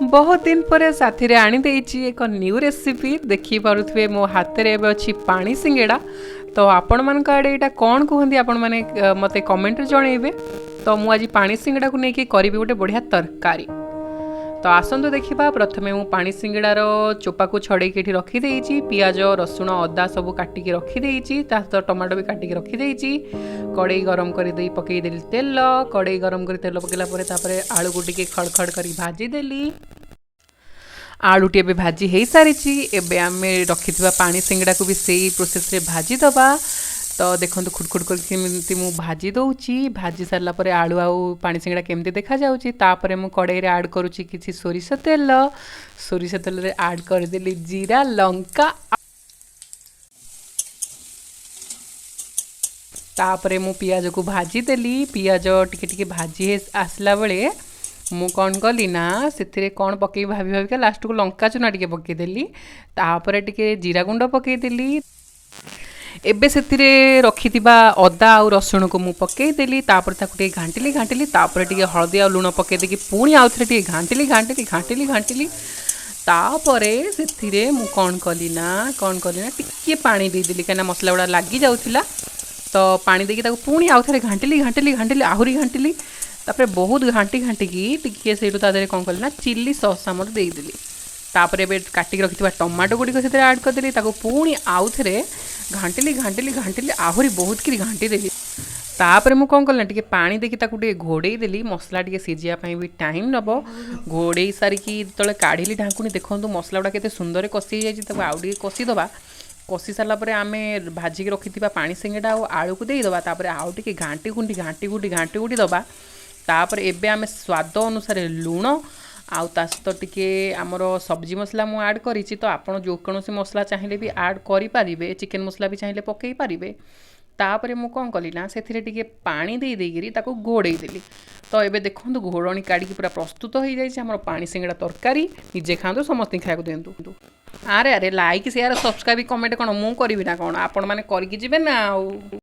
बहुत दिन पर साथी रे आनी देइछि एक न्यू रेसिपी देखि पारुथबे मो हाथ रे एबे अछि पानी सिंगेड़ा। तो आपण मान आड़े एटा कौन कहंदी आपण माने मते कमेंट रे जणेबे। तो मु आज पानी सिंगेड़ा को नेकी करिबे गोटे बढ़िया तरकारी। तो आसतु देखा प्रथमे मु पानी सिंगड़ार चोपा को छड़े के रखी देइछि। पियाज रसुण अदा सब काटिकी रखी देइछि। ता सहित टमाटो भी काटिकी रखी देइछि। कड़ई गरम कर दे पकई देली तेल। कड़ई गरम कर तेल पकेला परे तापरे आलू को टिके खड़खड़ करी भाजी देली। आलू टी भाजी हो सारी एबे आमे रखिथिबा पानी सिंगड़ा को भी सेही प्रोसेस रे भाजी दबा। तो देखो खुटखुट करके मु भाजी दौची। भाजी सारा पर आलू आउ पानी सिंगड़ा केमती देखा जाउची। तापरे मु कड़ई रे ऐड करूची किछि सोरिष तेल। सोरिष तेल रे ऐड कर देली जीरा लंका। तापरे मु पियाज को भाजी देली। पियाज टिके टिके भाजी आसला बेले मु कौन कली ना से कौन पकई भाभी भाविका लास्ट को लंका चुना टिके पकईदेली। तापरे टिके जीरा गुंड पकईदेली। एबे से रखिथिबा अदा और रसुण को मु पकईदेली। तापर ताकु टिके घांटिली घांटिली। तापर टिके हळदी और लुण पकई देकी पुणी आउ थरे टिके घांटिली घांटिली घांटिली घांटिली। तापरे से मु कौन कली ना टिके पानी देदेली कहीं मसला गुड़ा लगी जाउथिला। तो पानी देकी ताकु पुणी आउ थरे घांटिली घांटिली घांटिली आहुरी घांटिली। तापरे बहुत घांटी घांटिकी टिके सेठू ता कौन कली ना चिल्ली सॉस आमर देदेली। तापरे एबे काटिक रखिथिबा टमाटो गुडी को सेते ऐड कर देली। ताकु पुणी आउ थरे घांटिली घांटिली घांटिली आहुरी बहुत किरी घांटी देली। तापरे मु कौन कली ना टिके पानी देकी ताकु टिके घोड़े देली। मसला टिके सिजिया पई भी टाइम नबो। घोड़े सारिकी तळे काढिली ढांकुनी देखंतु मसला गुडा केते सुंदर कसी जायछि। ताकु आउ टिके कसी दबा। कसी सारा पर आमे भाजी रखिथिबा पानी सिंगड़ा और आलू को देई दबा। तापरे आउ टिके घांटी गुंडी दबा। तापर एबे आमे स्वाद अनुसार लुण आउ ता सहित टिके आमर सब्जी मसला मु ऐड करिछि। तो आपण जो कोनोसी मसला चाहिए भी ऐड करि पारिबे। चिकन मसला भी चाहिए पकई पारिबे। तापरे मु कौन कली ना सेथिरे टिके पानी देई देगिरी ताको घोड़े देली। तो एबे देखंतु घोड़णी काढ़ी पूरा प्रस्तुत हो जाइछि हमर पानी सिंगड़ा तरकारी। निजे खांदो समस्त खाइको देंतु। अरे अरे लाइक शेयर सब्सक्राइब कमेंट कोन मु करिवि ना कोन आपण माने करिकि जिबे ना।